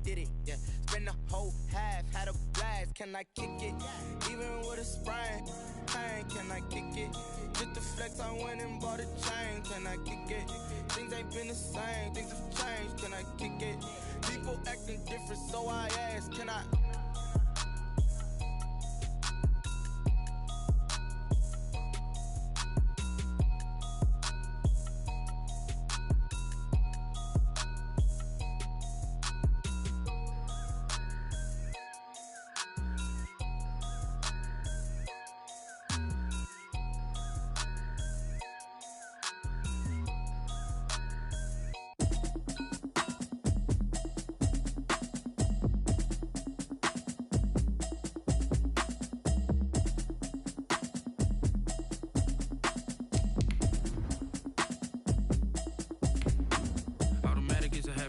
did it, yeah. Spend the whole half, had a blast, can I kick it? Even with a sprain, pain, can I kick it? Just the flex, I went and bought a chain, can I kick it? Things ain't been the same, things have changed, can I kick it? People acting different, so I ask, can I?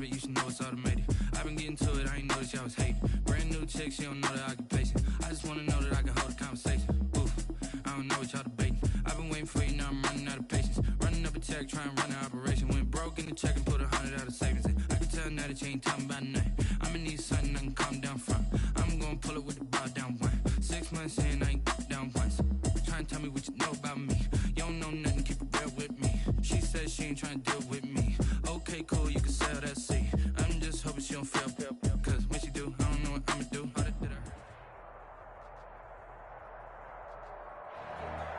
You should know it's automated. I've been getting to it, I ain't noticed y'all was hating. Brand new chick, she don't know the occupation. I just wanna know that I can hold a conversation. Oof, I don't know what y'all debating. I've been waiting for you, now I'm running out of patience. Running up a check, trying to run an operation. Went broke in the check and put 100 out of savings in. I can tell now that you ain't talking about nothing. I'ma need something I can calm down from. I'm gonna pull it with the bar down one. 6 months in, I ain't down once. Trying to tell me what you know about me. You don't know nothing, keep it real with me. She says she ain't trying to deal with me. Okay, cool, you can sell that seat. I'm just hoping she don't fail, cause when she do, I don't know what I'ma do.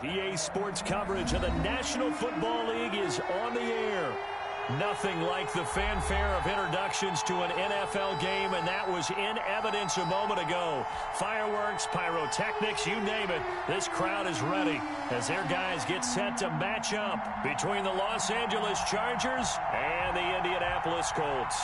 EA Sports coverage of the National Football League is on the air. Nothing like the fanfare of introductions to an NFL game, and that was in evidence a moment ago. Fireworks, pyrotechnics, you name it. This crowd is ready as their guys get set to match up between the Los Angeles Chargers and the Indianapolis Colts.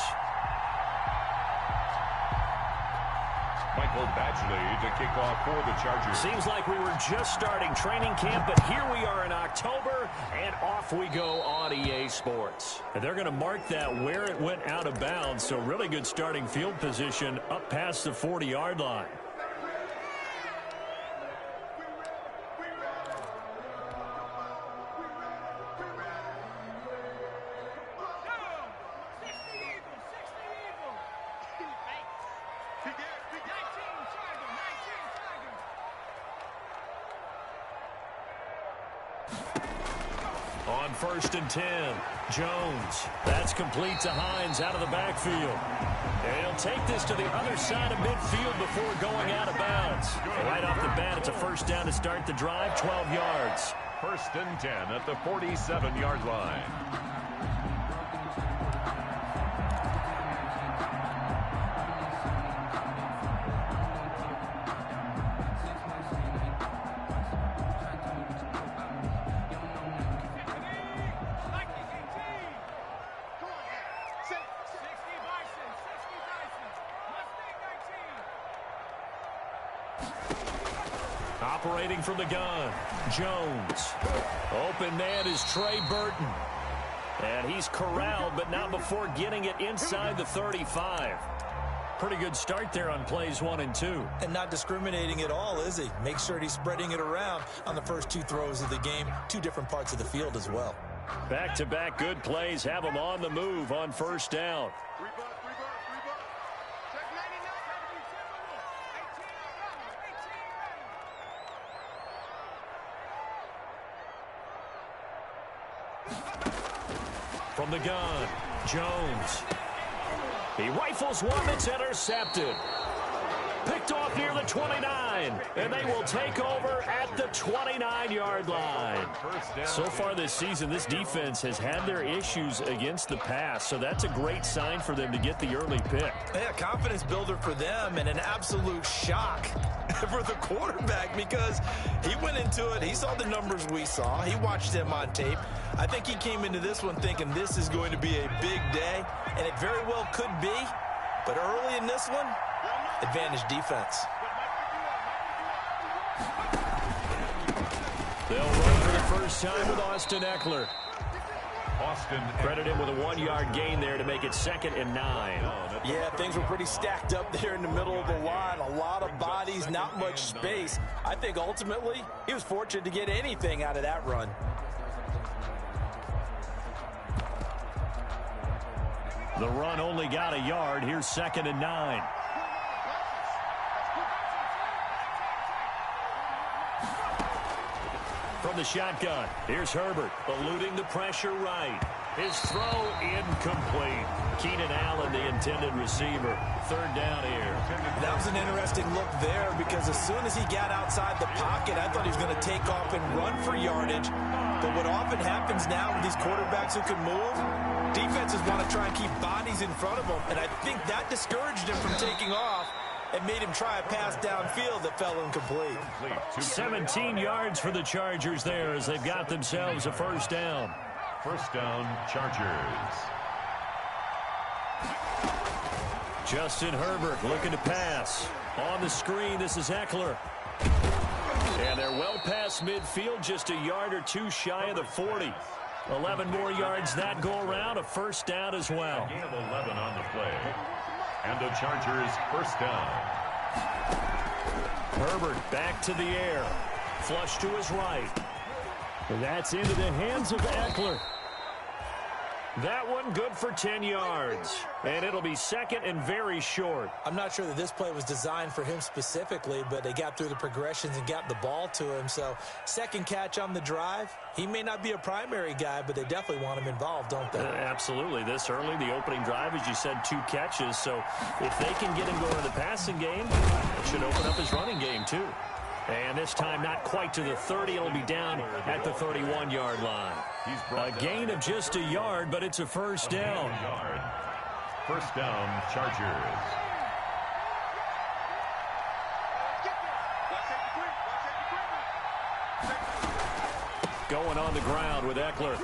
Michael Badgley to kick off for the Chargers. Seems like we were just starting training camp, but here we are in October, and off we go on EA Sports. And they're going to mark that where it went out of bounds, so really good starting field position up past the 40-yard line. On 1st and 10, Jones. That's complete to Hines out of the backfield. And he'll take this to the other side of midfield before going out of bounds. Right off the bat, it's a first down to start the drive, 12 yards. 1st and 10 at the 47-yard line. Operating from the gun, Jones. Open man is Trey Burton. And he's corralled, but not before getting it inside the 35. Pretty good start there on plays 1 and 2. And not discriminating at all, is he? Make sure he's spreading it around on the first 2 throws of the game. 2 different parts of the field as well. Back-to-back good plays have him on the move on first down. From the gun, Jones. He rifles one that's intercepted. Picked off near the 29, and they will take over at the 29-yard line. So far this season, this defense has had their issues against the pass, so that's a great sign for them to get the early pick. Yeah, confidence builder for them and an absolute shock for the quarterback because he went into it. He saw the numbers we saw. He watched them on tape. I think he came into this one thinking this is going to be a big day, and it very well could be. But early in this one, advantage defense. They'll run for the first time with Austin Eckler. Austin Credit him with a 1-yard gain there to make it 2nd and 9. Yeah, things were pretty stacked up there in the middle of the line. A lot of bodies, not much space. I think ultimately he was fortunate to get anything out of that run. The run only got a yard. Here's 2nd and 9. From the shotgun, here's Herbert, eluding the pressure right. His throw incomplete. Keenan Allen, the intended receiver. 3rd down here. That was an interesting look there because as soon as he got outside the pocket, I thought he was going to take off and run for yardage. But what often happens now with these quarterbacks who can move, defenses want to try and keep bodies in front of them, and I think that discouraged him from taking off and made him try a pass downfield that fell incomplete. 17 yards for the Chargers there as they've got themselves a 1st down. 1st down, Chargers. Justin Herbert looking to pass. On the screen, this is Eckler. And they're well past midfield, just a yard or two shy of the 40. 11 more yards that go around, a 1st down as well. Gain of 11 on the play. And the Chargers 1st down. Herbert back to the air. Flush to his right. And that's into the hands of Eckler. That one good for 10 yards. And it'll be 2nd and very short. I'm not sure that this play was designed for him specifically, but they got through the progressions and got the ball to him. So 2nd catch on the drive. He may not be a primary guy, but they definitely want him involved, don't they? Absolutely. This early, the opening drive, as you said, 2 catches. So if they can get him going to the passing game, it should open up his running game too. And this time not quite to the 30. It'll be down at the 31-yard line. A gain of just a yard, but it's a 1st down. 1st down, Chargers. Going on the ground with Eckler.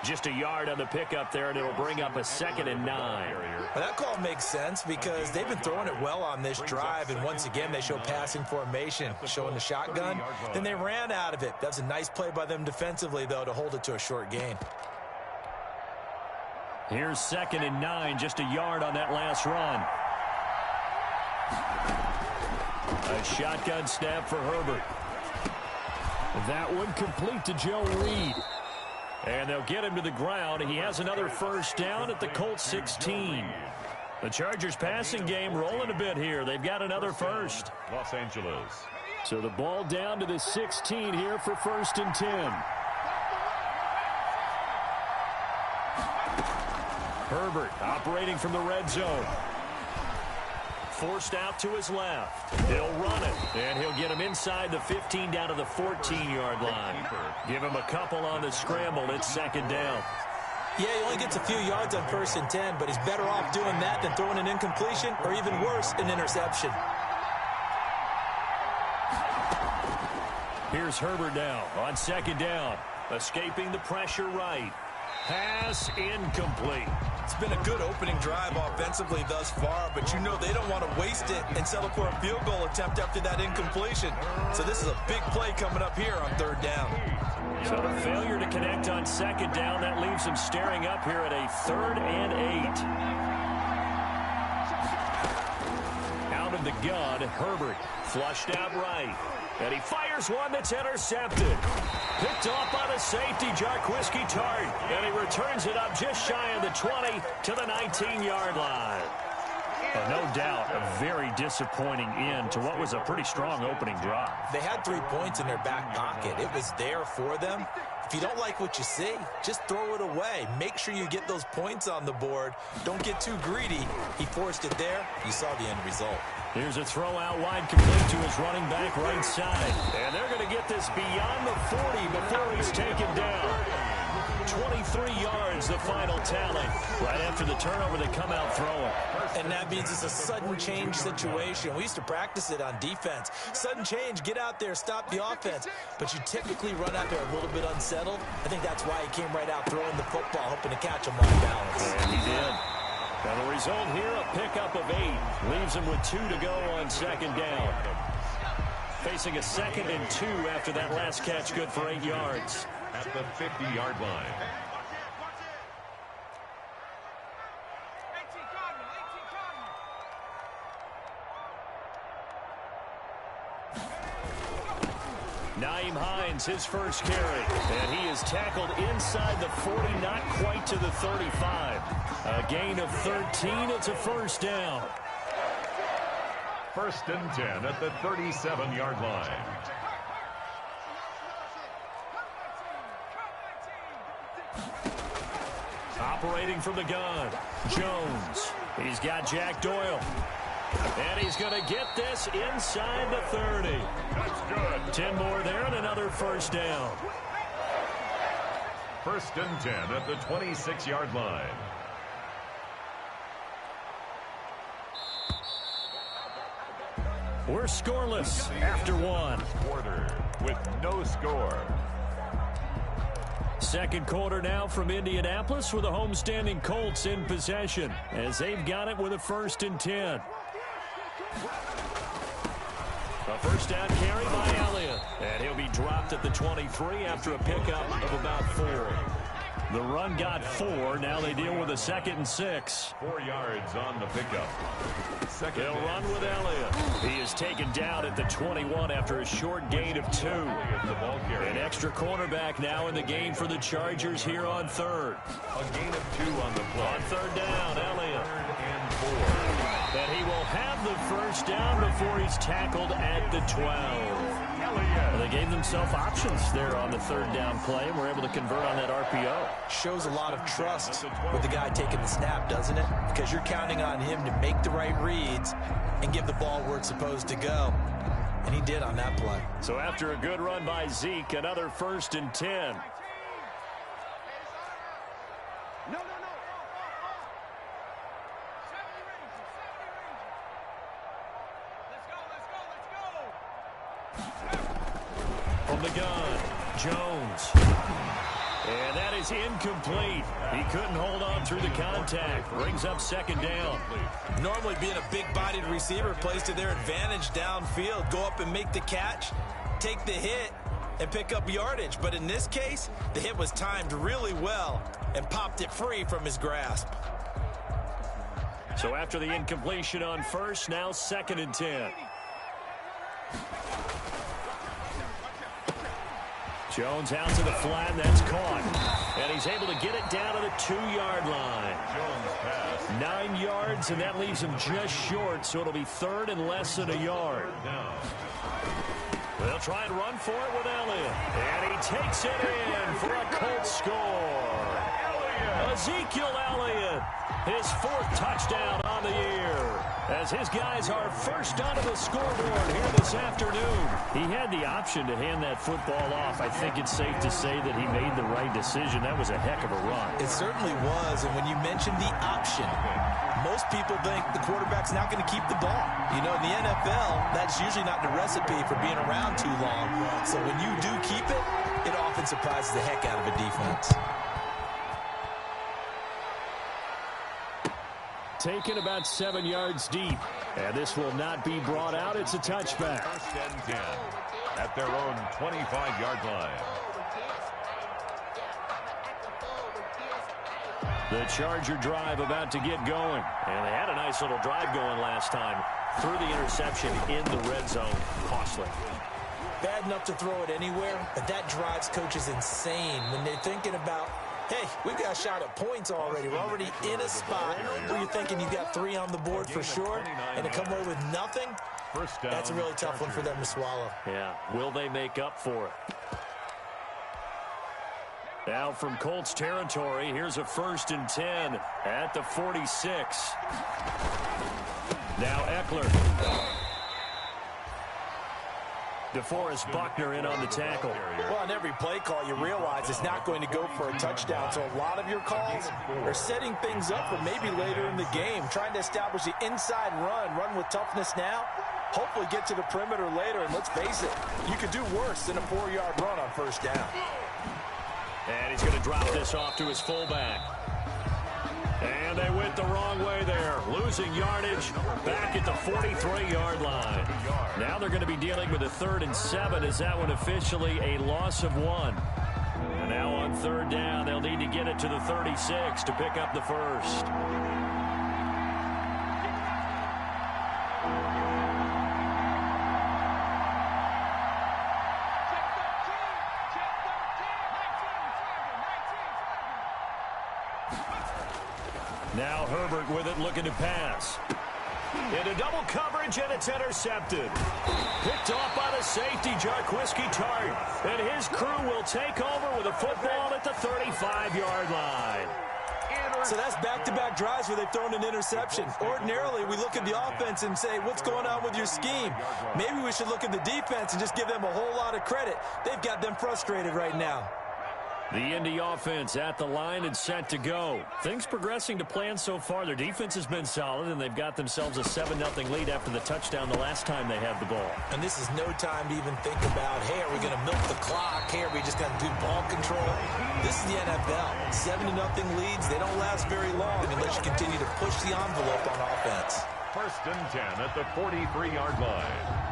Just a yard on the pickup there, and it'll bring up a 2nd and 9. Well, that call makes sense because they've been throwing it well on this drive, and once again they show passing formation, showing the shotgun. Then they ran out of it. That's a nice play by them defensively, though, to hold it to a short gain. Here's 2nd and 9, just a yard on that last run. A shotgun snap for Herbert. That one complete to Joe Reed. And they'll get him to the ground. He has another 1st down at the Colts 16. The Chargers passing game rolling a bit here. They've got another 1st. Los Angeles. So the ball down to the 16 here for 1st and 10. Herbert operating from the red zone. Forced out to his left. He'll run it, and he'll get him inside the 15 down to the 14-yard line. Give him a couple on the scramble. It's 2nd down. Yeah, he only gets a few yards on 1st and 10, but he's better off doing that than throwing an incompletion or even worse, an interception. Here's Herbert now on 2nd down. Escaping the pressure right. Pass incomplete. It's been a good opening drive offensively thus far, but you know they don't want to waste it and settle for a field goal attempt after that incompletion. So this is a big play coming up here on 3rd down. So the failure to connect on 2nd down, that leaves them staring up here at a 3rd and 8. Out of the gun, Herbert flushed out right. And he fires one that's intercepted. Picked off by the safety, Jarquiski Tart. And he returns it up just shy of the 20 to the 19-yard line. And no doubt, a very disappointing end to what was a pretty strong opening drive. They had 3 points in their back pocket. It was there for them. If you don't like what you see, just throw it away. Make sure you get those points on the board. Don't get too greedy. He forced it there. You saw the end result. Here's a throw out wide complete to his running back right side. And they're going to get this beyond the 40 before he's taken down. 23 yards, the final tally. Right after the turnover, they come out throwing. And that means it's a sudden change situation. We used to practice it on defense. Sudden change, get out there, stop the offense. But you typically run out there a little bit unsettled. I think that's why he came right out throwing the football, hoping to catch him off balance. And he did. And the result here, a pickup of 8. Leaves him with 2 to go on 2nd down. Facing a 2nd and 2 after that last catch, good for 8 yards. At the 50-yard line. Nyheim Hines, his first carry. And he is tackled inside the 40, not quite to the 35. A gain of 13. It's a first down. 1st and 10 at the 37-yard line. Operating from the gun, Jones. He's got Jack Doyle. And he's going to get this inside the 30. That's good. 10 more there and another first down. 1st and 10 at the 26-yard line. We're scoreless after one. Quarter with no score. Second quarter now from Indianapolis with the homestanding Colts in possession as they've got it with a 1st and 10. A first down carry by Elliott. And he'll be dropped at the 23 after a pickup of about 4. The run got 4. Now they deal with a 2nd and 6. 4 yards on the pickup. They'll run with Elliott. He is taken down at the 21 after a short gain of 2. An extra cornerback now in the game for the Chargers here on 3rd. A gain of 2 on the play. On 3rd down, Elliott. 3rd and 4. And he will have the first down before he's tackled at the 12. Well, they gave themselves options there on the 3rd down play and were able to convert on that RPO. Shows a lot of trust with the guy taking the snap, doesn't it? Because you're counting on him to make the right reads and give the ball where it's supposed to go. And he did on that play. So after a good run by Zeke, another 1st and 10. From the gun, Jones. And that is incomplete. He couldn't hold on through the contact. Brings up 2nd down. Normally being a big-bodied receiver plays to their advantage downfield. Go up and make the catch, take the hit, and pick up yardage. But in this case, the hit was timed really well and popped it free from his grasp. So after the incompletion on 1st, now 2nd and 10. Jones out to the flat, and that's caught. And he's able to get it down to the 2-yard line. 9 yards, and that leaves him just short, so it'll be 3rd and less than a yard. They'll try and run for it with Elliott. And he takes it in for a Colts score. Ezekiel Elliott, his 4th touchdown on the year. As his guys are first onto the scoreboard here this afternoon. He had the option to hand that football off. I think it's safe to say that he made the right decision. That was a heck of a run. It certainly was, and when you mentioned the option, most people think the quarterback's not going to keep the ball. You know, in the NFL, that's usually not the recipe for being around too long. So when you do keep it, it often surprises the heck out of a defense. Taken about 7 yards deep. And this will not be brought out. It's a touchback. 1st and 10 at their own 25-yard line. The Charger drive about to get going. And they had a nice little drive going last time. Threw the interception in the red zone. Costly. Bad enough to throw it anywhere, but that drives coaches insane when they're thinking about, hey, we've got a shot at points already. We're already in a spot where you're thinking you've got 3 on the board for sure, and to come away with nothing, that's a really tough one for them to swallow. Yeah, will they make up for it? Now from Colts territory, here's a 1st and 10 at the 46. Now Eckler. DeForest Buckner in on the tackle. Well, on every play call, you realize it's not going to go for a touchdown. So a lot of your calls are setting things up for maybe later in the game, trying to establish the inside run with toughness now, hopefully get to the perimeter later. And let's face it, you could do worse than a 4-yard run on 1st down. And he's going to drop this off to his fullback. And they went the wrong way there, losing yardage back at the 43-yard line. Now they're going to be dealing with a 3rd and 7 as that one officially a loss of 1. And now on 3rd down, they'll need to get it to the 36 to pick up the 1st. Now Herbert with it, looking to pass. Into double coverage, and it's intercepted. Picked off by the safety, Jarquiski Tart. And his crew will take over with a football at the 35-yard line. So that's back-to-back drives where they've thrown an interception. Ordinarily, we look at the offense and say, what's going on with your scheme? Maybe we should look at the defense and just give them a whole lot of credit. They've got them frustrated right now. The Indy offense at the line and set to go. Things progressing to plan so far. Their defense has been solid, and they've got themselves a 7-0 lead after the touchdown the last time they had the ball. And this is no time to even think about, hey, are we going to milk the clock? Hey, are we just going to do ball control? This is the NFL. 7-0 leads, they don't last very long unless you continue to push the envelope on offense. 1st and 10 at the 43-yard line.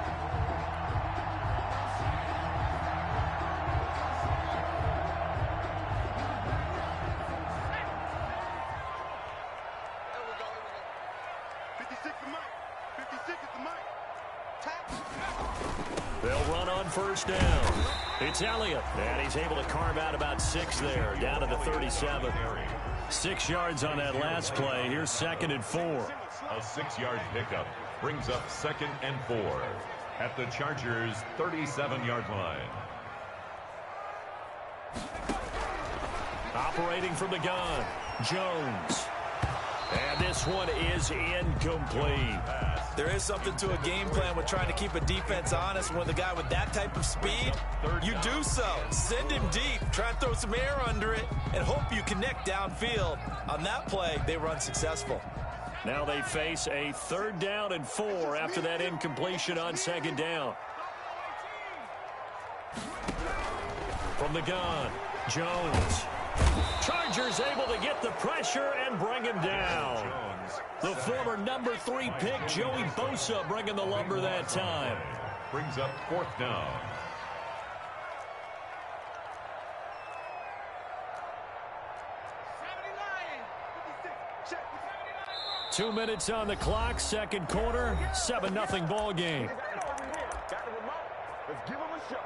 They'll run on 1st down. It's Elliott, and he's able to carve out about 6 there, down to the 37. 6 yards on that last play. Here's 2nd and 4. A 6-yard pickup brings up 2nd and 4 at the Chargers' 37-yard line. Operating from the gun, Jones. And this one is incomplete. There is something to a game plan with trying to keep a defense honest. When the guy with that type of speed, you do so. Send him deep. Try and throw some air under it and hope you connect downfield. On that play, they were unsuccessful. Now they face a 3rd down and 4 after that incompletion on 2nd down. From the gun, Jones. Chargers able to get the pressure and bring him down. The former number 3 pick, Joey Bosa, bringing the lumber that time. Brings up 4th down. Two minutes on the clock, 2nd quarter, 7-0 ball game. Got the remote. Let's give him a show.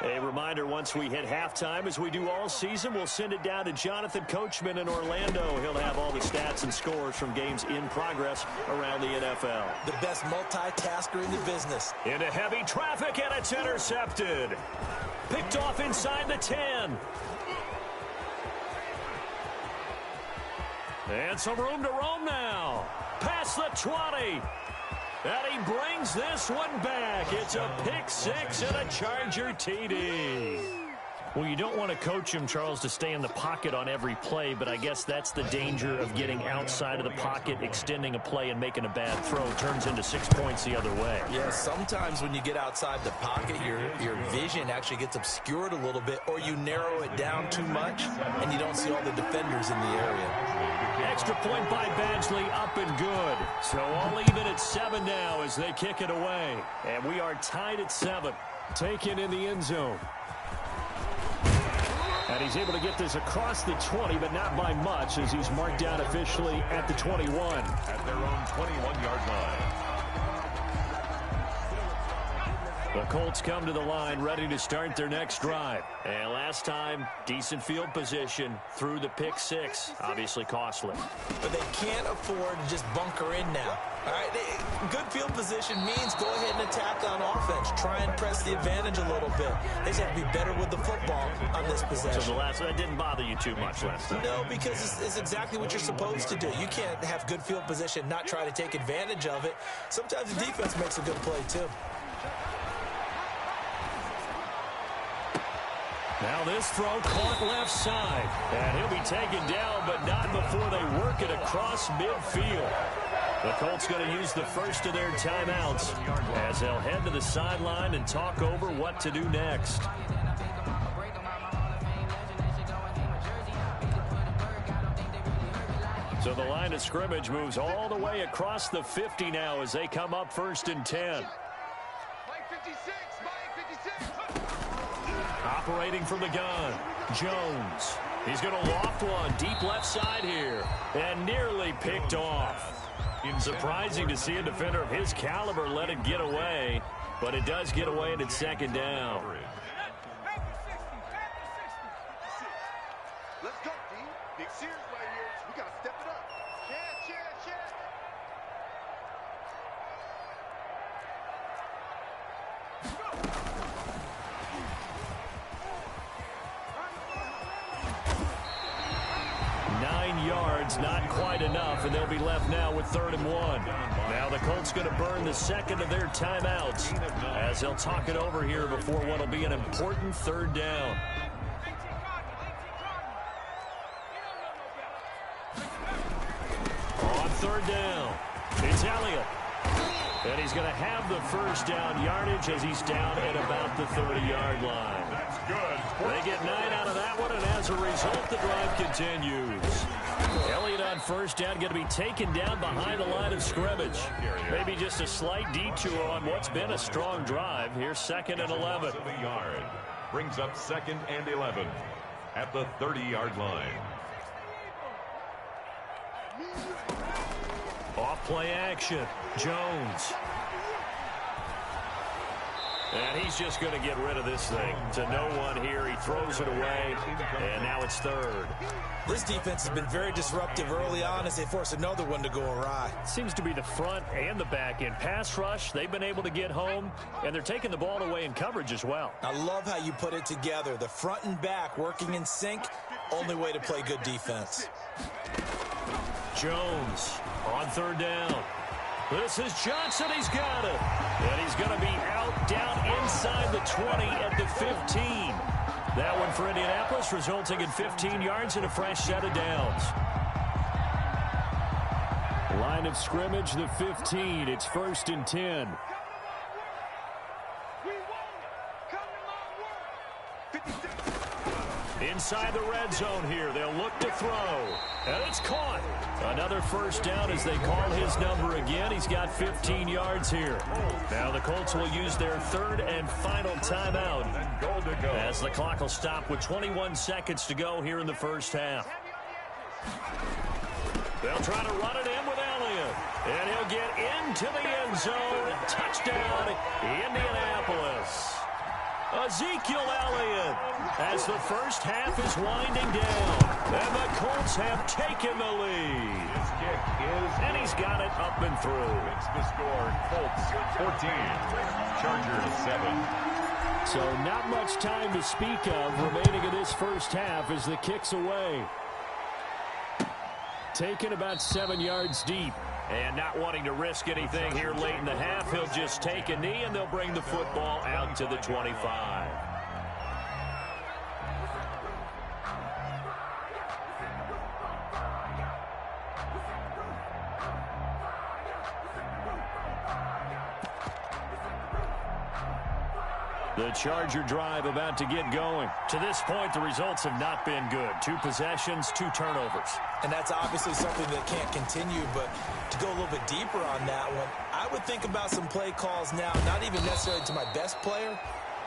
A reminder, once we hit halftime, as we do all season, we'll send it down to Jonathan Coachman in Orlando. He'll have all the stats and scores from games in progress around the NFL. The best multitasker in the business. Into heavy traffic, and it's intercepted. Picked off inside the 10. And some room to roam now. Past the 20. And he brings this one back. It's a pick 6 and a Charger TD. Well, you don't want to coach him, Charles, to stay in the pocket on every play, but I guess that's the danger of getting outside of the pocket, extending a play, and making a bad throw. Turns into 6 points the other way. Yeah, sometimes when you get outside the pocket, your vision actually gets obscured a little bit, or you narrow it down too much, and you don't see all the defenders in the area. Extra point by Badgley, up and good. So all even at 7 now as they kick it away. And we are tied at 7. Taken in the end zone. And he's able to get this across the 20, but not by much, as he's marked down officially at the 21. At their own 21-yard line. The Colts come to the line, ready to start their next drive. And last time, decent field position through the pick 6. Obviously costly. But they can't afford to just bunker in now. All right, good field position means go ahead and attack on offense. Try and press the advantage a little bit. They just have to be better with the football on this possession. So that didn't bother you too much last time? No, because it's exactly what you're supposed to do. You can't have good field position, not try to take advantage of it. Sometimes the defense makes a good play, too. Now this throw caught left side. And he'll be taken down, but not before they work it across midfield. The Colts going to use the first of their timeouts as they'll head to the sideline and talk over what to do next. So the line of scrimmage moves all the way across the 50 now as they come up 1st and 10. Operating from the gun, Jones. He's going to loft one deep left side here and nearly picked off. Surprising to see a defender of his caliber let it get away, but it does get away and it's second down. Let's go, D. Big series right here. We got to step it up. Cheer. 9 yards, not quite enough, and they'll be left now with 3rd and 1. Now the Colts going to burn the second of their timeouts as they'll talk it over here before what will be an important 3rd down. On 3rd down, it's Elliott. And he's going to have the first down yardage as he's down at about the 30-yard line. That's good. They get 9 out of that one, and as a result, the drive continues. Elliott on first down going to be taken down behind the line of scrimmage. Maybe just a slight detour on what's been a strong drive. Here's 2nd and 11. Yard. Brings up 2nd and 11 at the 30-yard line. Off play action. Jones. And he's just going to get rid of this thing to no one here. He throws it away, and now it's 3rd. This defense has been very disruptive early on as they force another one to go awry. Seems to be the front and the back end. Pass rush, they've been able to get home, and they're taking the ball away in coverage as well. I love how you put it together. The front and back working in sync, only way to play good defense. Jones on 3rd down. This is Johnson. He's got it. And he's going to be out down inside the 20 at the 15. That one for Indianapolis, resulting in 15 yards and a fresh set of downs. Line of scrimmage, the 15. It's 1st and 10. Inside the red zone here. They'll look to throw. And it's caught. Another first down as they call his number again. He's got 15 yards here. Now the Colts will use their 3rd and final timeout as the clock will stop with 21 seconds to go here in the first half. They'll try to run it in with Elliott. And he'll get into the end zone. Touchdown, Indianapolis. Ezekiel Elliott as the first half is winding down. And the Colts have taken the lead. His kick is... And he's got it up and through. It's the score. Colts 14. Chargers 7. So not much time to speak of remaining in this first half as the kick's away. Taken about 7 yards deep. And not wanting to risk anything here late in the half, he'll just take a knee and they'll bring the football out to the 25. The Charger drive about to get going. To this point, the results have not been good. 2 possessions, 2 turnovers. And that's obviously something that can't continue, but to go a little bit deeper on that one, I would think about some play calls now, not even necessarily to my best player,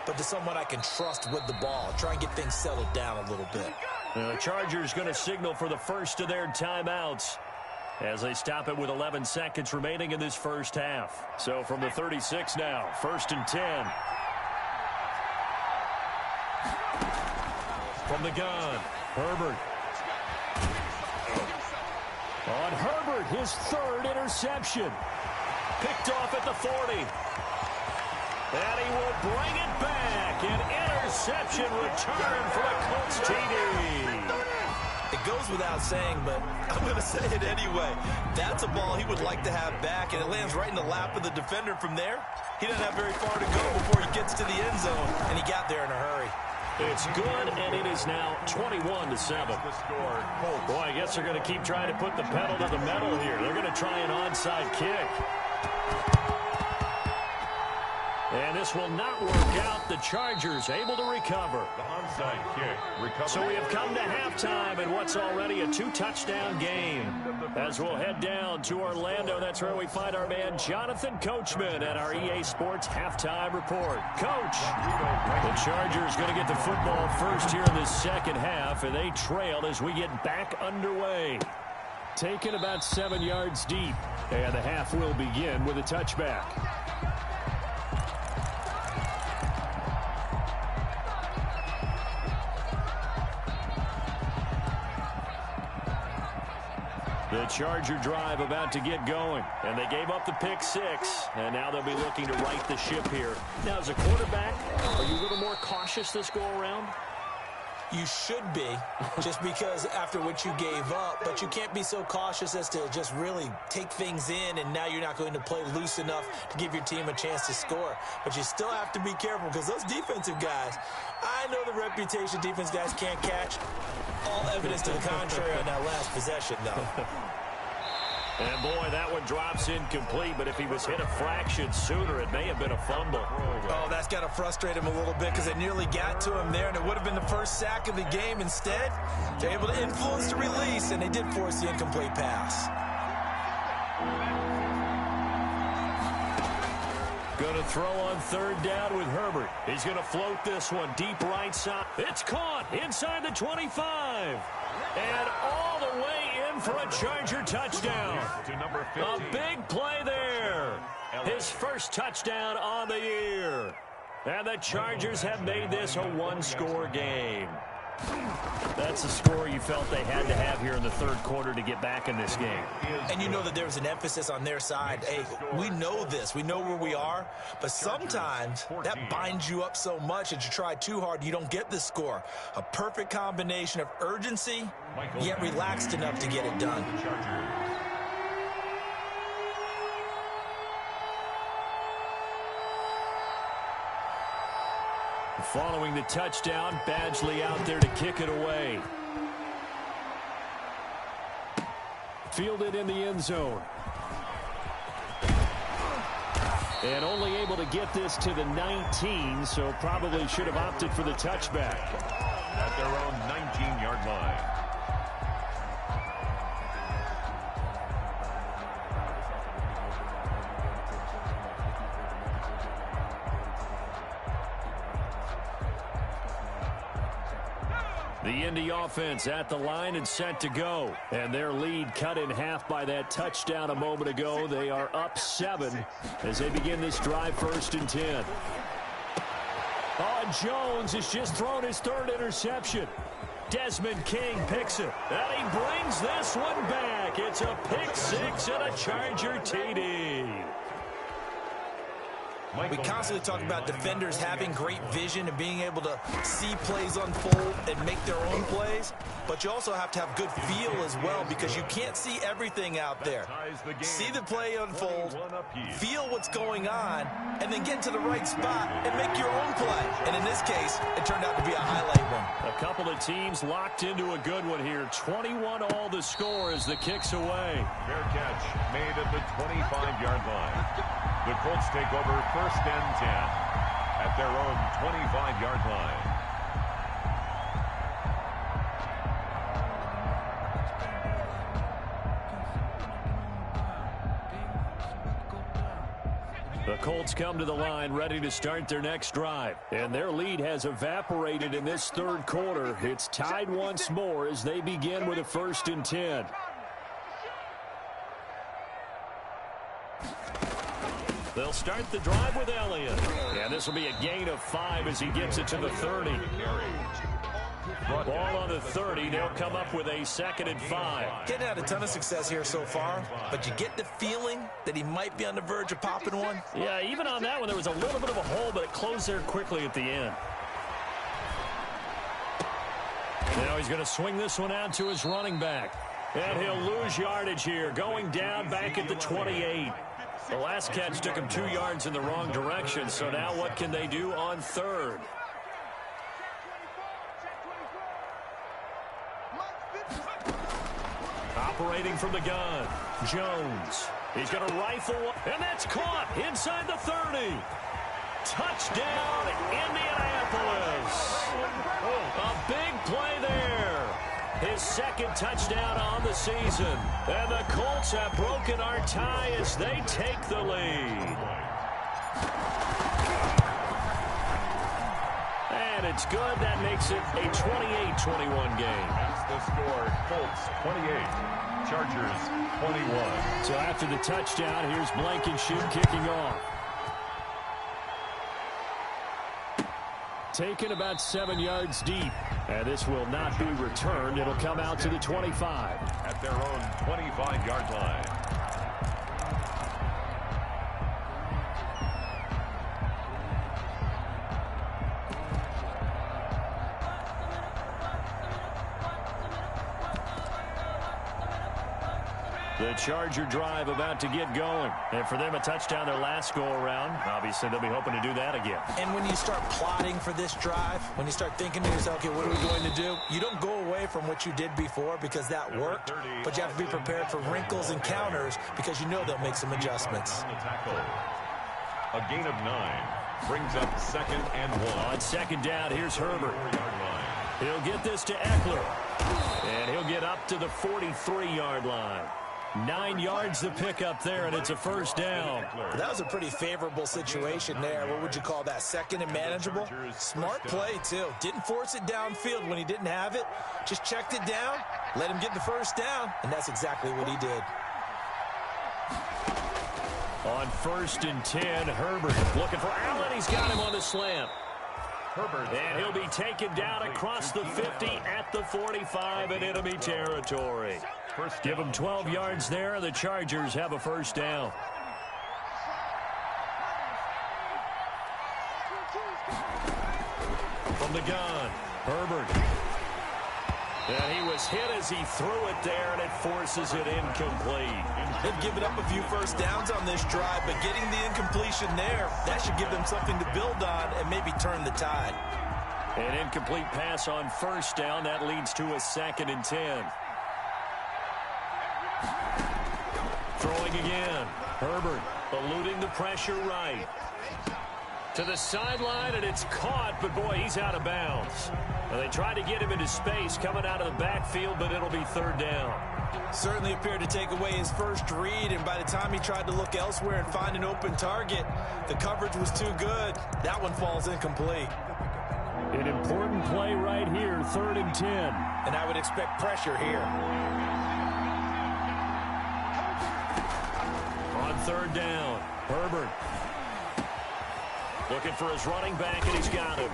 but to someone I can trust with the ball. Try and get things settled down a little bit. The Chargers going to signal for the first of their timeouts as they stop it with 11 seconds remaining in this first half. So from the 36 now, 1st and 10. From the gun, Herbert. On Herbert, his 3rd interception. Picked off at the 40. And he will bring it back. An interception return for a Colts TD. It goes without saying, but I'm going to say it anyway. That's a ball he would like to have back, and it lands right in the lap of the defender from there. He doesn't have very far to go before he gets to the end zone, and he got there in a hurry. It's good, and it is now 21-7. Boy, I guess they're going to keep trying to put the pedal to the metal here. They're going to try an onside kick. And this will not work out. The Chargers able to recover. The onside kick recovered. So we have come to halftime in what's already a 2-touchdown game. As we'll head down to Orlando, that's where we find our man Jonathan Coachman at our EA Sports Halftime Report. Coach, the Chargers going to get the football first here in the second half, and they trail as we get back underway. taken about 7 yards deep. And the half will begin with a touchback. The Charger drive about to get going. And they gave up the pick 6. And now they'll be looking to right the ship here. Now, as a quarterback, are you a little more cautious this go-around? You should be, just because after what you gave up, but you can't be so cautious as to just really take things in, and now you're not going to play loose enough to give your team a chance to score. But you still have to be careful, because those defensive guys, I know the reputation defense guys can't catch. All evidence to the contrary on that last possession, though. And, boy, that one drops incomplete, but if he was hit a fraction sooner, it may have been a fumble. Oh, that's got to frustrate him a little bit because they nearly got to him there, and it would have been the first sack of the game. Instead, they're able to influence the release, and they did force the incomplete pass. Going to throw on third down with Herbert. He's going to float this one deep right side. It's caught inside the 25. And all the way in for a Charger touchdown. A big play there. His first touchdown on the year. And the Chargers have made this a one-score game. That's the score you felt they had to have here in the third quarter to get back in this game. And you know that there's an emphasis on their side. Hey, we know this. We know where we are. But sometimes that binds you up so much that you try too hard, you don't get the score. A perfect combination of urgency, yet relaxed enough to get it done. Following the touchdown, Badgley out there to kick it away. Fielded in the end zone. And only able to get this to the 19, so probably should have opted for the touchback. At their own 19-yard line. The Indy offense at the line and set to go. And their lead cut in half by that touchdown a moment ago. They are up 7 as they begin this drive, 1st and 10. Oh, Jones has just thrown his third interception. Desmond King picks it. And he brings this one back. It's a pick 6 and a Charger TD. We constantly talk about defenders having great vision and being able to see plays unfold and make their own plays, but you also have to have good feel as well because you can't see everything out there. See the play unfold, feel what's going on, and then get to the right spot and make your own play. And in this case, it turned out to be a highlight one. A couple of teams locked into a good one here. 21 all the score as the kick's away. Fair catch made at the 25-yard line. The Colts take over 1st and 10 at their own 25-yard line. The Colts come to the line ready to start their next drive. And their lead has evaporated in this third quarter. It's tied once more as they begin with a 1st and 10. They'll start the drive with Elliott. And this will be a gain of 5 as he gets it to the 30. Ball on the 30. They'll come up with a 2nd and 5. Getting had a ton of success here so far, but you get the feeling that he might be on the verge of popping one. Yeah, even on that one, there was a little bit of a hole, but it closed there quickly at the end. Now he's going to swing this one out to his running back. And he'll lose yardage here, going down back at the 28. The last catch took him 2 yards in the wrong direction, so now what can they do on 3rd? Operating from the gun, Jones. He's going to rifle, and that's caught inside the 30. Touchdown, Indianapolis. A big play there. His 2nd touchdown on the season. And the Colts have broken our tie as they take the lead. And it's good. That makes it a 28-21 game. That's the score. Colts 28, Chargers 21. So after the touchdown, here's Blankenship kicking off. Taken about 7 yards deep. And this will not be returned. It'll come out to the 25. At their own 25-yard line. The Charger drive about to get going. And for them, a touchdown their last go-around. Obviously, they'll be hoping to do that again. And when you start plotting for this drive, when you start thinking to yourself, okay, what are we going to do? You don't go away from what you did before because that worked, but you have to be prepared for wrinkles and counters because you know they'll make some adjustments. A gain of 9 brings up 2nd and 1. On second down, here's Herbert. He'll get this to Eckler. And he'll get up to the 43-yard line. 9 yards to pick up there, and it's a first down. That was a pretty favorable situation there. What would you call that? Second and manageable? Smart play, too. Didn't force it downfield when he didn't have it. Just checked it down, let him get the first down, and that's exactly what he did. On 1st and 10, Herbert looking for Allen. He's got him on the slant. Herbert. And he'll be taken down across the 50 at the 45 in enemy territory. Give them 12 yards there. The Chargers have a first down. From the gun, Herbert. And he was hit as he threw it there, and it forces it incomplete. They've given up a few first downs on this drive, but getting the incompletion there, that should give them something to build on and maybe turn the tide. An incomplete pass on first down. That leads to a 2nd and 10. Throwing again. Herbert eluding the pressure right. To the sideline, and it's caught, but boy, he's out of bounds. Well, they tried to get him into space coming out of the backfield, but it'll be 3rd down. Certainly appeared to take away his first read, and by the time he tried to look elsewhere and find an open target, the coverage was too good. That one falls incomplete. An important play right here, 3rd and 10. And I would expect pressure here. On 3rd down, Herbert. Looking for his running back, and he's got him.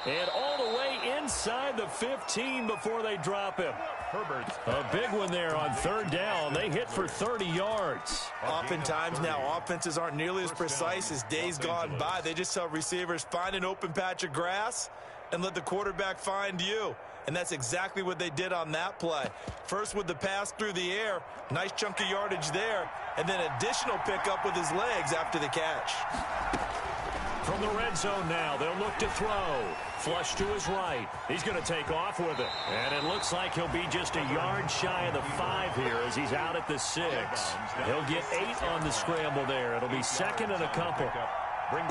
And all the way inside the 15 before they drop him. Herbert. A big one there on 3rd down. They hit for 30 yards. Oftentimes now, offenses aren't nearly as precise as days gone by. They just tell receivers, find an open patch of grass and let the quarterback find you. And that's exactly what they did on that play. First with the pass through the air, nice chunk of yardage there, and then additional pickup with his legs after the catch. From the red zone now, they'll look to throw. Flush to his right. He's going to take off with it. And it looks like he'll be just a yard shy of the 5 here as he's out at the 6. He'll get 8 on the scramble there. It'll be 2nd and a couple.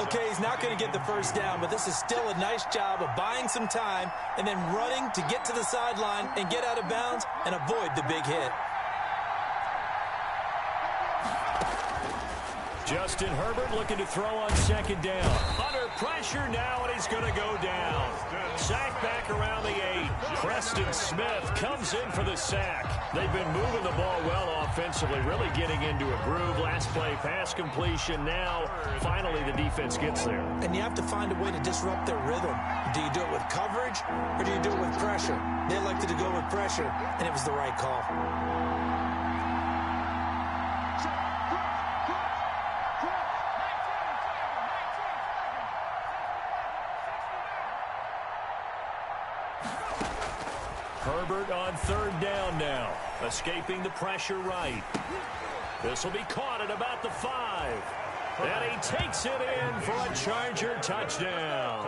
Okay, he's not going to get the first down, but this is still a nice job of buying some time and then running to get to the sideline and get out of bounds and avoid the big hit. Justin Herbert looking to throw on 2nd down. Under pressure now, and he's going to go down. Sack back around the 8. Preston Smith comes in for the sack. They've been moving the ball well offensively, really getting into a groove. Last play, pass completion. Now, finally, the defense gets there. And you have to find a way to disrupt their rhythm. Do you do it with coverage, or do you do it with pressure? They elected to go with pressure, and it was the right call. Herbert on 3rd down now, escaping the pressure right. This will be caught at about the 5. And he takes it in for a Charger touchdown.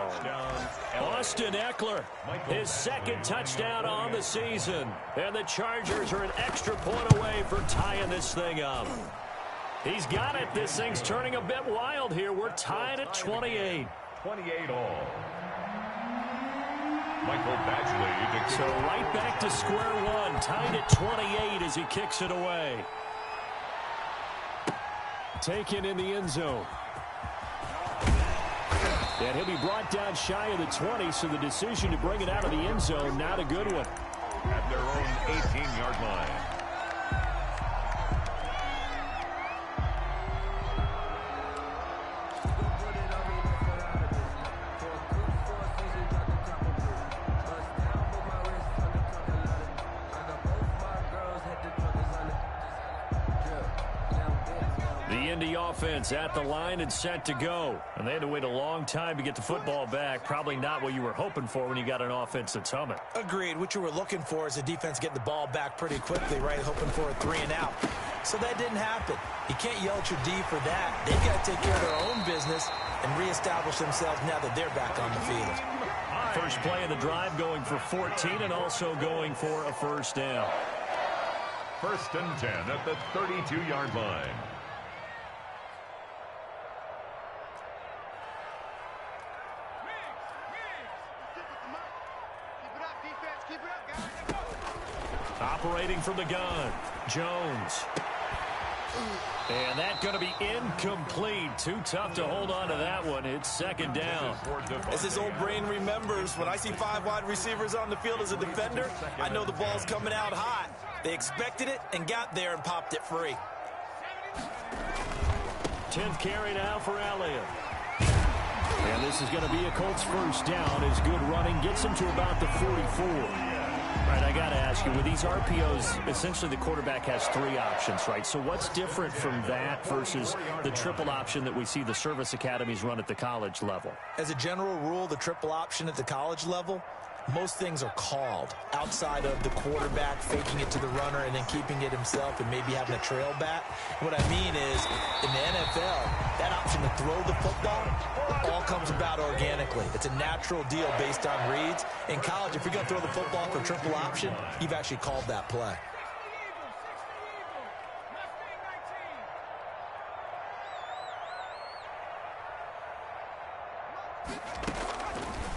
Austin Eckler, his 2nd touchdown on the season. And the Chargers are an extra point away for tying this thing up. He's got it. This thing's turning a bit wild here. We're tied at 28. 28 all. Michael Badgley. So right back to square one, tied at 28 as he kicks it away. Taken in the end zone. And he'll be brought down shy of the 20, so the decision to bring it out of the end zone, not a good one. at their own 18-yard line. The Indy offense at the line and set to go. And they had to wait a long time to get the football back. Probably not what you were hoping for when you got an offense that's humming. Agreed. What you were looking for is a defense getting the ball back pretty quickly, right? Hoping for a 3-and-out. So that didn't happen. You can't yell at your D for that. They've got to take care of their own business and reestablish themselves now that they're back on the field. First play of the drive going for 14 and also going for a first down. 1st and 10 at the 32-yard line. Operating from the gun, Jones. And that's going to be incomplete. Too tough to hold on to that one. It's 2nd down. As his old brain remembers, when I see 5 wide receivers on the field as a defender, I know the ball's coming out hot. They expected it and got there and popped it free. 10th carry now for Elliott. And this is going to be a Colts first down as good running gets him to about the 44. Right, I got to ask you, with these RPOs, essentially the quarterback has 3 options, right? So what's different from that versus the triple option that we see the service academies run at the college level? As a general rule, the triple option at the college level, most things are called outside of the quarterback faking it to the runner and then keeping it himself and maybe having a trail back. What I mean is, in the NFL, that option to throw the football all comes about organically. It's a natural deal based on reads. In college, if you're going to throw the football for triple option, you've actually called that play.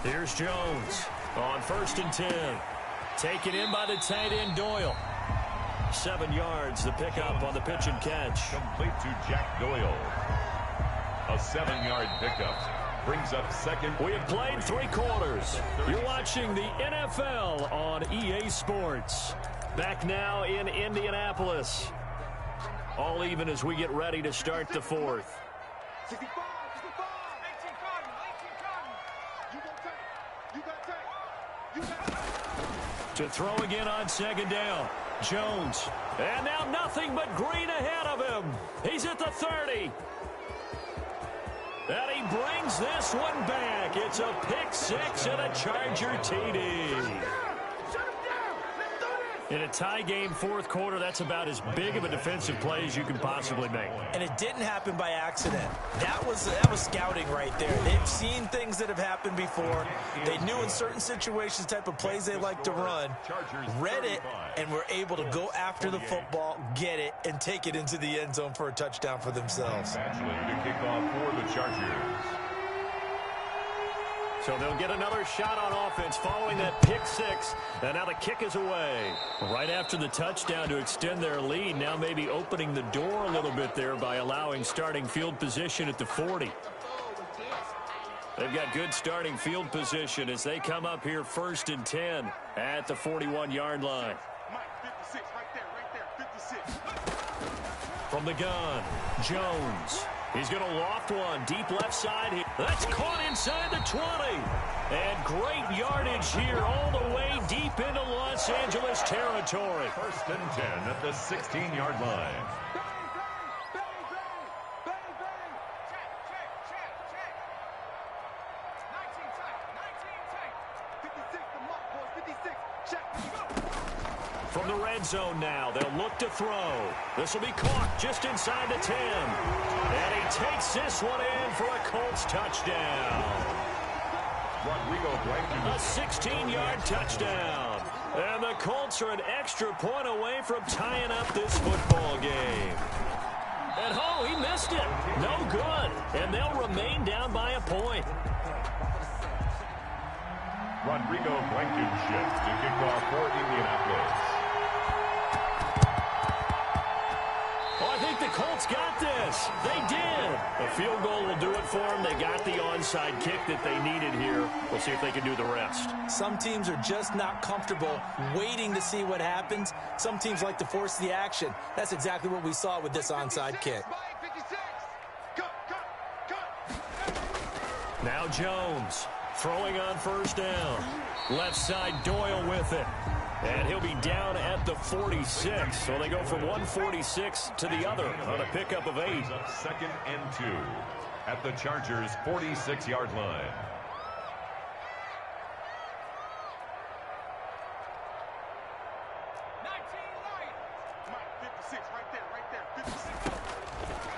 Here's Jones on 1st and 10. Taken in by the tight end Doyle. 7 yards, the pickup on the pitch and catch. Complete to Jack Doyle. A 7-yard pickup brings up 2nd. We have played 3 quarters. You're watching the NFL on EA Sports. Back now in Indianapolis. All even as we get ready to start the 4th. To throw again on 2nd down. Jones. And now nothing but green ahead of him. He's at the 30. And he brings this one back. It's a pick 6 and a Charger TD. In a tie game 4th quarter, that's about as big of a defensive play as you can possibly make. And it didn't happen by accident. That was scouting right there. They've seen things that have happened before. They knew in certain situations the type of plays they like to run, read it, and were able to go after the football, get it, and take it into the end zone for a touchdown for themselves. Actually, to kick off for the Chargers. So they'll get another shot on offense following that pick 6. And now the kick is away. Right after the touchdown to extend their lead. Now maybe opening the door a little bit there by allowing starting field position at the 40. They've got good starting field position as they come up here 1st and 10 at the 41-yard line. From the gun, Jones. He's going to loft one deep left side here. That's caught inside the 20. And great yardage here all the way deep into Los Angeles territory. 1st and 10 at the 16-yard line. From the red zone now, they'll look to throw. This will be caught just inside the 10. And he takes this one in for a Colts touchdown. A 16-yard touchdown. And the Colts are an extra point away from tying up this football game. And oh, he missed it. No good. And they'll remain down by a point. Rodrigo Blankenship to kick off for Indianapolis. Well, I think the Colts got this. They did. A field goal will do it for them. They got the onside kick that they needed here. We'll see if they can do the rest. Some teams are just not comfortable waiting to see what happens. Some teams like to force the action. That's exactly what we saw with this onside kick. Now Jones throwing on first down. Left side Doyle with it. And he'll be down at the 46. So they go from 146 to the other on a pickup of 8. Up 2nd and 2 at the Chargers' 46-yard line.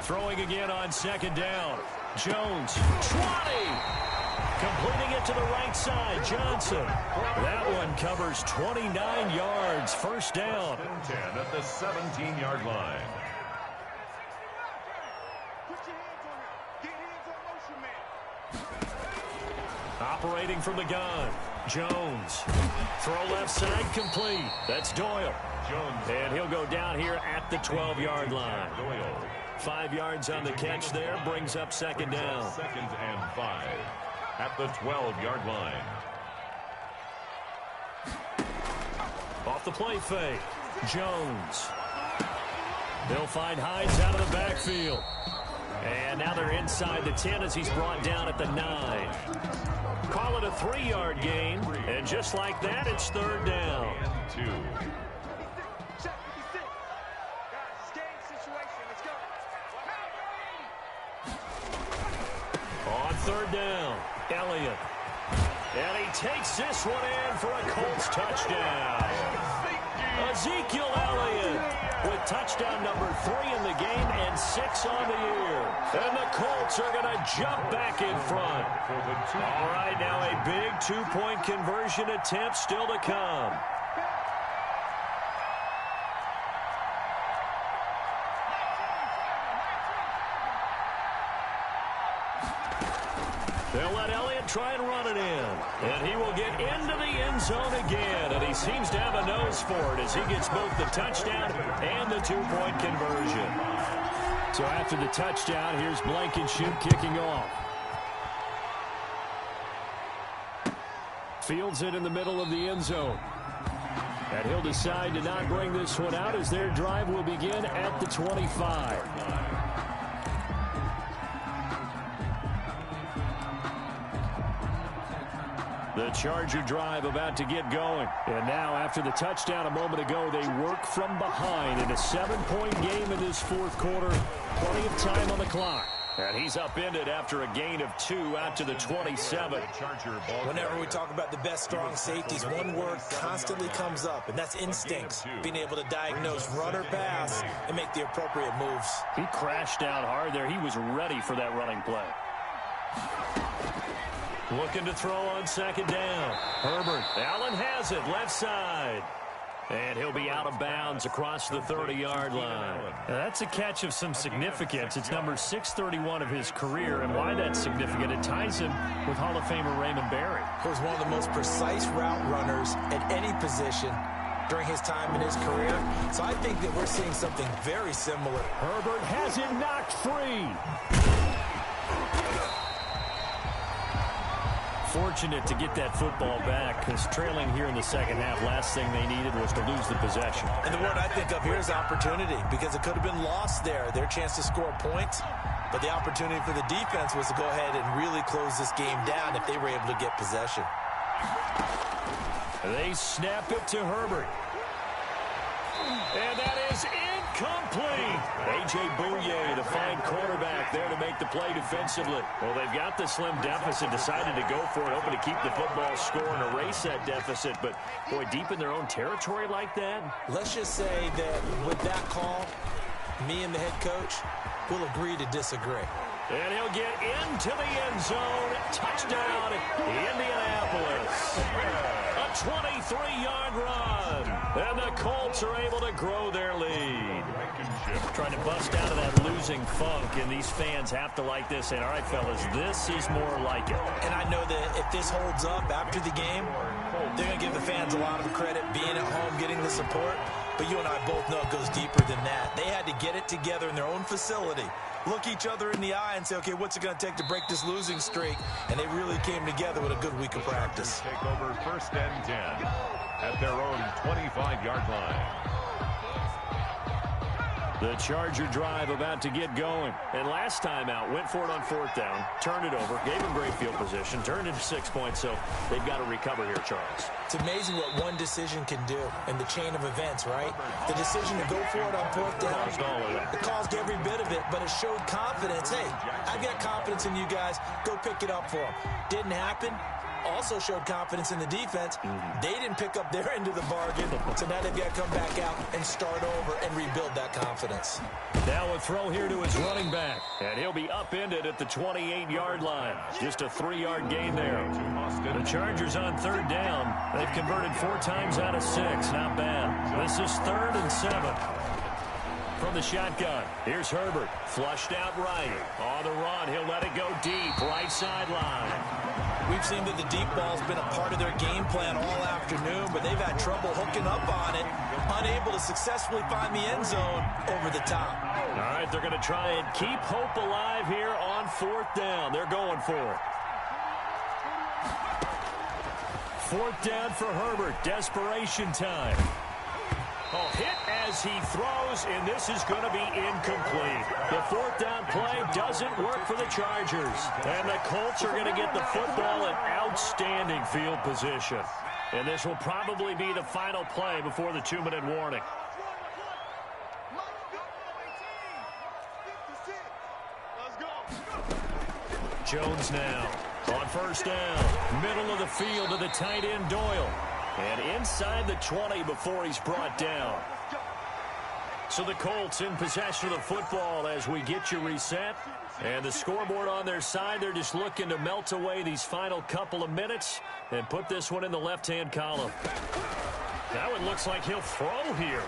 Throwing again on 2nd down. Jones, 20. Completing it to the right side, Johnson. That one covers 29 yards, first down. 10 at the 17-yard line. Operating from the gun, Jones. Throw left side, complete. That's Doyle. Jones. And he'll go down here at the 12-yard line. Doyle. 5 yards on the catch there, brings up 2nd down. 2nd and 5 at the 12-yard line. Off the play fake, Jones. They'll find Hines out of the backfield. And now they're inside the 10 as he's brought down at the 9. Call it a 3-yard gain, and just like that, it's 3rd down. And 2. On 3rd down, Elliott. And he takes this one in for a Colts touchdown. Ezekiel Elliott with touchdown number 3 in the game and 6 on the year. And the Colts are going to jump back in front. All right, now a big 2-point conversion attempt still to come. They'll let Elliott try and run it in. And he will get into the end zone again. And he seems to have a nose for it as he gets both the touchdown and the 2-point conversion. So after the touchdown, here's Blankenship kicking off. Fields it in the middle of the end zone. And he'll decide to not bring this one out as their drive will begin at the 25. The Charger drive about to get going. And now, after the touchdown a moment ago, they work from behind in a 7-point game in this 4th quarter. Plenty of time on the clock. And he's upended after a gain of 2 out to the 27. Whenever we talk about the best strong safeties, one word constantly comes up, and that's instincts. Being able to diagnose run or pass and make the appropriate moves. He crashed down hard there. He was ready for that running play. Looking to throw on 2nd down. Herbert. Allen has it, left side. And he'll be out of bounds across the 30-yard line. Now, that's a catch of some significance. It's number 631 of his career, and why that's significant, it ties him with Hall of Famer Raymond Barry. He was one of the most precise route runners at any position during his time in his career. So I think that we're seeing something very similar. Herbert has it knocked free. Fortunate to get that football back, because trailing here in the second half, last thing they needed was to lose the possession. And the word I think of here is opportunity, because it could have been lost there, their chance to score points. But the opportunity for the defense was to go ahead and really close this game down if they were able to get possession. They snap it to Herbert. And that is incomplete. A.J. Bouye, the fine quarterback, there to make the play defensively. Well, they've got the slim deficit, decided to go for it, hoping to keep the football score and erase that deficit. But, boy, deep in their own territory like that. Let's just say that with that call, me and the head coach will agree to disagree. And he'll get into the end zone. Touchdown, Indianapolis. A 23-yard run. And the Colts are able to grow their lead. Trying to bust out of that losing funk, and these fans have to like this. And, all right, fellas, this is more like it. And I know that if this holds up after the game, they're going to give the fans a lot of credit being at home, getting the support. but you and I both know it goes deeper than that. They had to get it together in their own facility, look each other in the eye and say, okay, what's it going to take to break this losing streak? And they really came together with a good week of practice. Take over 1st and 10 at their own 25-yard line. The Charger drive about to get going. And last time out, went for it on 4th down, turned it over, gave them great field position, turned into 6 points, so they've got to recover here, Charles. It's amazing what one decision can do in the chain of events, right? The decision to go for it on 4th down, it caused every bit of it, but it showed confidence. Hey, I've got confidence in you guys. Go pick it up for them. Didn't happen. Also showed confidence in the defense. They didn't pick up their end of the bargain, so now they've got to come back out and start over and rebuild that confidence. Now a throw here to his running back, and he'll be upended at the 28-yard line. Just a 3-yard gain there. The Chargers on 3rd down. They've converted 4 times out of 6. Not bad. This is 3rd and 7. From the shotgun, here's Herbert. Flushed out right. On the run, he'll let it go deep. Right sideline. We've seen that the deep ball's been a part of their game plan all afternoon, but they've had trouble hooking up on it, unable to successfully find the end zone over the top. All right, they're going to try and keep hope alive here on 4th down. They're going for it. 4th down for Herbert. Desperation time. Oh, hit as he throws, and this is going to be incomplete. The 4th down play doesn't work for the Chargers. And the Colts are going to get the football in outstanding field position. And this will probably be the final play before the 2-minute warning. Jones now on 1st down. Middle of the field to the tight end Doyle. And inside the 20 before he's brought down. So the Colts in possession of the football as we get you reset. And the scoreboard on their side, they're just looking to melt away these final couple of minutes and put this one in the left-hand column. Now it looks like he'll throw here.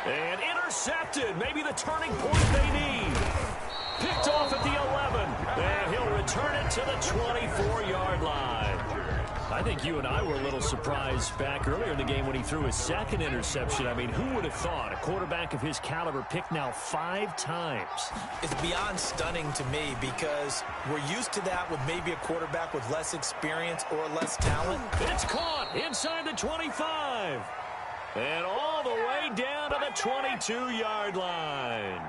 And intercepted. Maybe the turning point they need. Picked off at the 11. And he'll return it to the 24-yard line. I think you and I were a little surprised back earlier in the game when he threw his 2nd interception. I mean, who would have thought a quarterback of his caliber picked now 5 times? It's beyond stunning to me because we're used to that with maybe a quarterback with less experience or less talent. It's caught inside the 25. And all the way down to the 22-yard line.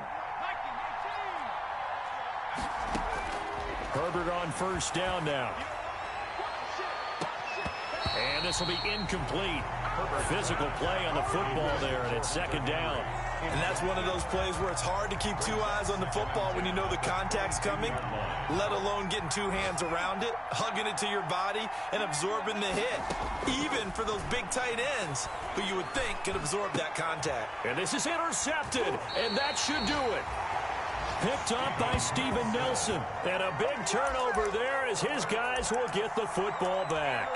Herbert on 1st down now. And this will be incomplete. Physical play on the football there, and it's 2nd down. And that's one of those plays where it's hard to keep 2 eyes on the football when you know the contact's coming, let alone getting 2 hands around it, hugging it to your body, and absorbing the hit, even for those big tight ends who you would think could absorb that contact. And this is intercepted, and that should do it. Picked up by Steven Nelson. And a big turnover there as his guys will get the football back.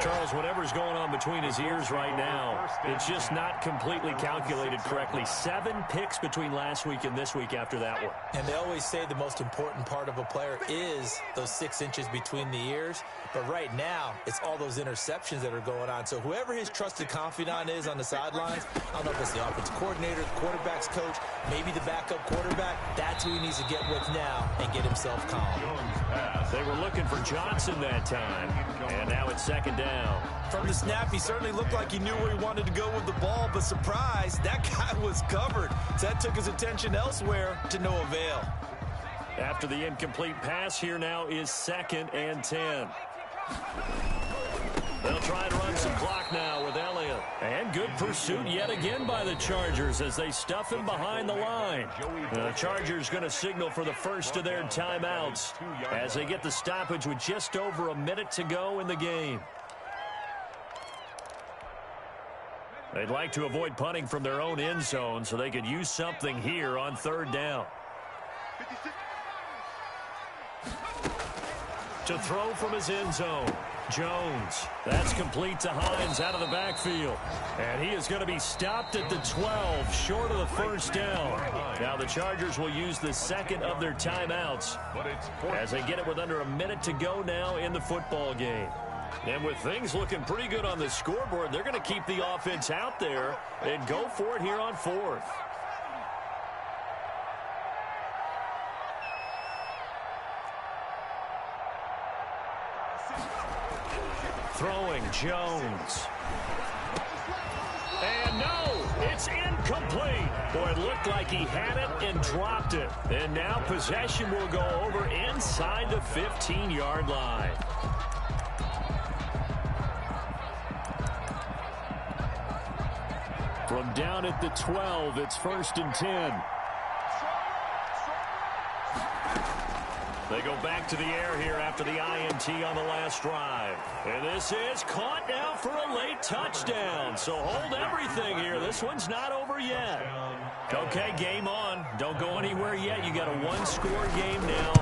Charles, whatever's going on between his ears right now, it's just not completely calculated correctly. 7 picks between last week and this week after that one. And they always say the most important part of a player is those 6 inches between the ears. But right now, it's all those interceptions that are going on. So whoever his trusted confidant is on the sidelines, I don't know if it's the offensive coordinator, the quarterback's coach, maybe the backup quarterback, that's who he needs to get with now and get himself calm. They were looking for Johnson that time, and now it's 2nd down. From the snap, he certainly looked like he knew where he wanted to go with the ball, but surprise, that guy was covered. So that took his attention elsewhere to no avail. After the incomplete pass, here now is 2nd and 10. They'll try to run some clock now with Elliott. And good pursuit yet again by the Chargers as they stuff him behind the line. The Chargers going to signal for the first of their timeouts as they get the stoppage with just over a minute to go in the game. They'd like to avoid punting from their own end zone so they could use something here on 3rd down. To throw from his end zone. Jones. That's complete to Hines out of the backfield. And he is going to be stopped at the 12, short of the 1st down. Now the Chargers will use the 2nd of their timeouts as they get it with under a minute to go now in the football game. And with things looking pretty good on the scoreboard, they're going to keep the offense out there and go for it here on 4th. Throwing Jones. And no, it's incomplete. Boy, it looked like he had it and dropped it. And now possession will go over inside the 15-yard line. From down at the 12, it's 1st and 10. They go back to the air here after the INT on the last drive. And this is caught now for a late touchdown. So hold everything here. This one's not over yet. Okay, game on. Don't go anywhere yet. You got a one-score game now.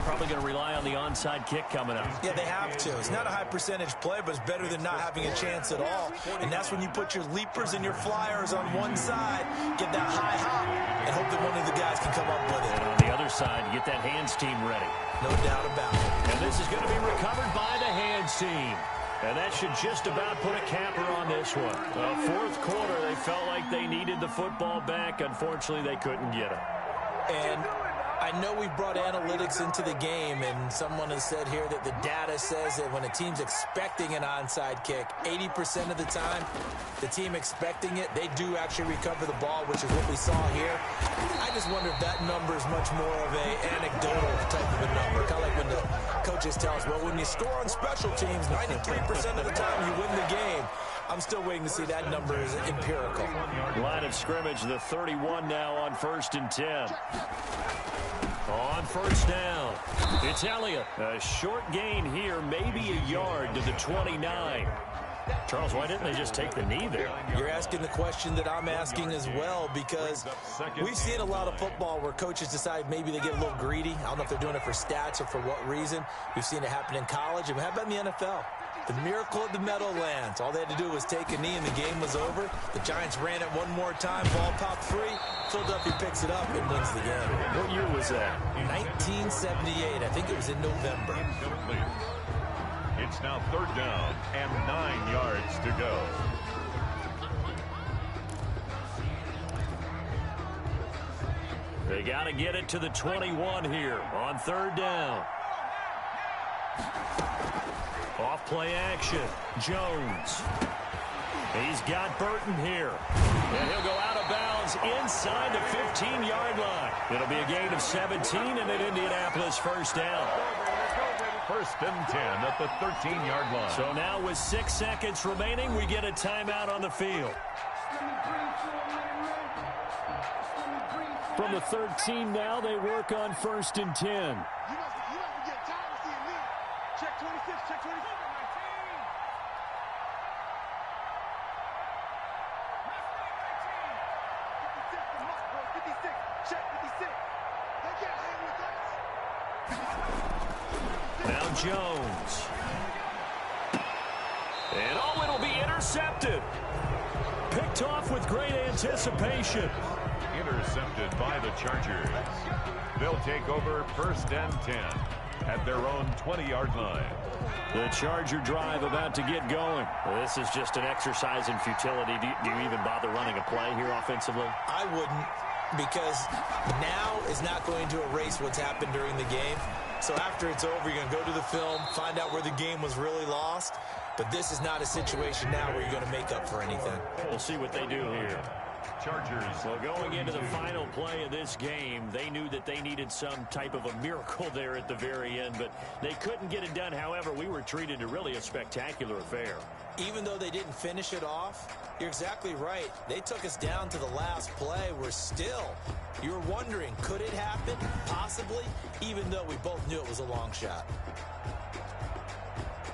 Probably going to rely on the onside kick coming up. Yeah, they have to. It's not a high percentage play, but it's better than not having a chance at all. And that's when you put your leapers and your flyers on one side, get that high hop, and hope that one of the guys can come up with it. And on the other side, you get that hands team ready. No doubt about it. And this is going to be recovered by the hands team. And that should just about put a capper on this one. 4th quarter, they felt like they needed the football back. Unfortunately, they couldn't get it. And I know we brought analytics into the game, and someone has said here that the data says that when a team's expecting an onside kick, 80% of the time, the team expecting it, they do actually recover the ball, which is what we saw here. I just wonder if that number is much more of an anecdotal type of a number, kind of like when the coaches tell us, well, when you score on special teams, 93% of the time you win the game. I'm still waiting to see that number is empirical. Line of scrimmage, the 31 now on 1st and 10. On 1st down, it's Elliott. A short gain here, maybe a yard to the 29. Charles, why didn't they just take the knee there? You're asking the question that I'm asking as well, because we've seen a lot of football where coaches decide maybe they get a little greedy. I don't know if they're doing it for stats or for what reason. We've seen it happen in college. And how about in the NFL? The miracle of the Meadowlands. All they had to do was take a knee and the game was over. The Giants ran it one more time. Ball popped free. Philadelphia picks it up and wins the game. What year was that? 1978. I think it was in November. It's now 3rd down and 9 yards to go. They got to get it to the 21 here on 3rd down. Off play action. Jones. He's got Burton here. And he'll go out of bounds inside the 15-yard line. It'll be a gain of 17 and an Indianapolis 1st down. 1st and 10 at the 13-yard line. So now with 6 seconds remaining, we get a timeout on the field. From the 13 now, they work on 1st and 10. You must be getting tired of seeing me. Check 26, check 26. Now Jones. And oh, it'll be intercepted. Picked off with great anticipation. Intercepted by the Chargers. They'll take over 1st and 10 at their own 20-yard line. The Charger drive about to get going. Well, this is just an exercise in futility. Do you even bother running a play here offensively? I wouldn't, because now is not going to erase what's happened during the game. So after it's over, you're going to go to the film, find out where the game was really lost. But this is not a situation now where you're going to make up for anything. We'll see what they do here. Chargers. Well, going into the final play of this game, they knew that they needed some type of a miracle there at the very end, but they couldn't get it done. However, we were treated to really a spectacular affair. Even though they didn't finish it off, you're exactly right. They took us down to the last play. You were wondering, could it happen? Possibly, even though we both knew it was a long shot.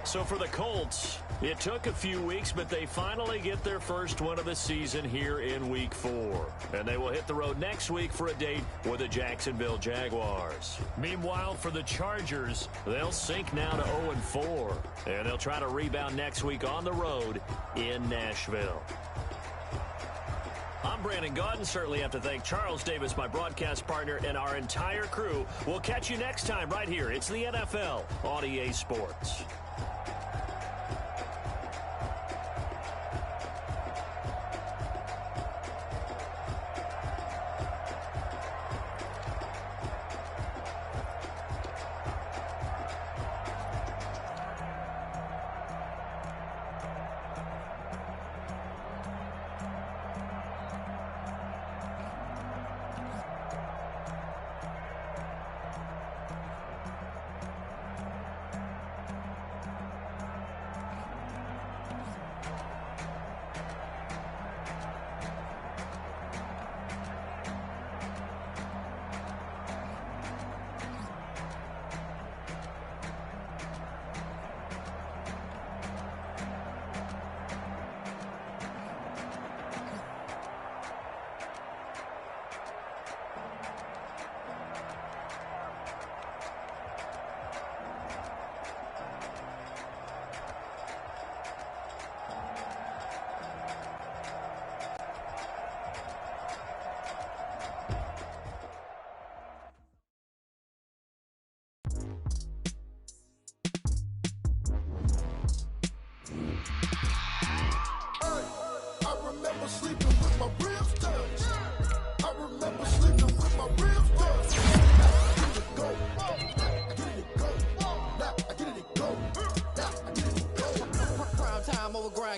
So for the Colts, it took a few weeks, but they finally get their first one of the season here in Week 4. And they will hit the road next week for a date with the Jacksonville Jaguars. Meanwhile, for the Chargers, they'll sink now to 0-4. And they'll try to rebound next week on the road in Nashville. I'm Brandon Gaudin. Certainly have to thank Charles Davis, my broadcast partner, and our entire crew. We'll catch you next time right here. It's the NFL on EA Sports.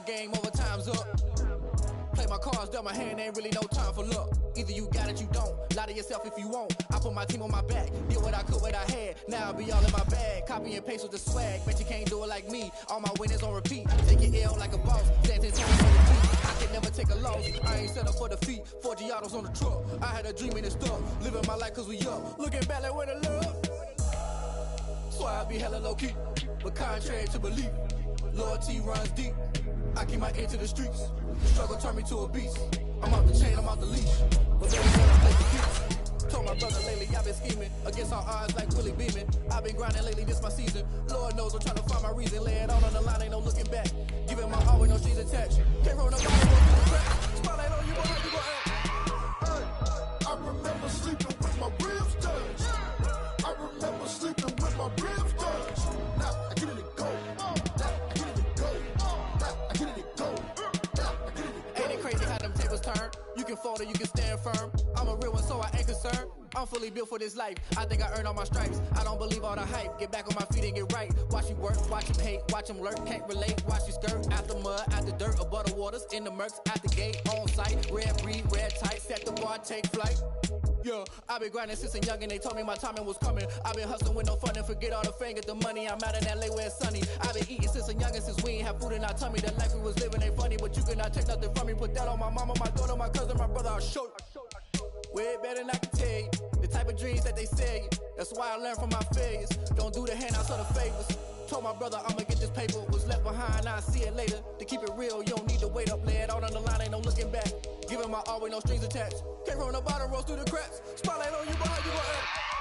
mind game, overtime's up. Play my cards, dealt my hand, ain't really no time for luck. Either you got it, you don't. Lie to yourself if you won't. I put my team on my back, did what I could, what I had. Now I'll be all in my bag. Copy and paste with the swag. Bet you can't do it like me. All my winners on repeat. Take your L like a boss. Stand 10 toes on the beat. I can never take a loss. I ain't set up for defeat. 4 Giottos on the truck. I had a dream and it's stuff. Living my life cause we up. Looking back like where the love. So I be hella low key. But contrary to belief, loyalty runs deep. I keep my ear to the streets. The struggle turned me to a beast. I'm off the chain, I'm off the leash. But baby, I play the keys. Told my brother lately, I've been scheming against all odds like Willie Beeman. I've been grinding lately, this my season. Lord knows I'm trying to find my reason. Lay it all on the line, ain't no looking back. Giving my all with no strings attached. Can't roll no ball, roll through the crack. Spotlight on you, boy, how you gon' act? Hey, I remember sleeping with my ribs touched. I remember sleeping with my ribs touched. Now I get it to go. Now I get it to go. Now I get it to go. Ain't it crazy how them tables turn? You can fold or you can stand firm. I'm a real one, so I ain't concerned. I'm fully built for this life. I think I earned all my stripes. I don't believe all the hype. Get back on my feet and get right. Watch you work, watch him hate, watch him lurk. Can't relate, watch you skirt. Out the mud, out the dirt, above the waters, in the murks, out the gate, on site. Red breed, red tight, set the bar, take flight. Yeah, I been grinding since a young and they told me my timing was coming. I been hustling with no fun and forget all the fame, get the money. I'm out in LA where it's sunny. I been eating since a young and since we ain't have food in our tummy. The life we was living ain't funny, but you cannot take nothing from me. Put that on my mama, my daughter, my cousin, my brother, I'll show you. Way better than I can tell you. The type of dreams that they sell you. That's why I learned from my failures. Don't do the handouts or the favors. Told my brother I'ma get this paper. Was left behind, I'll see it later. To keep it real, you don't need to wait up. Lay it out on the line, ain't no looking back. Giving my all with no strings attached. Can't roll the bottom, roll through the cracks. Spotlight on you, boy, how you gon' act?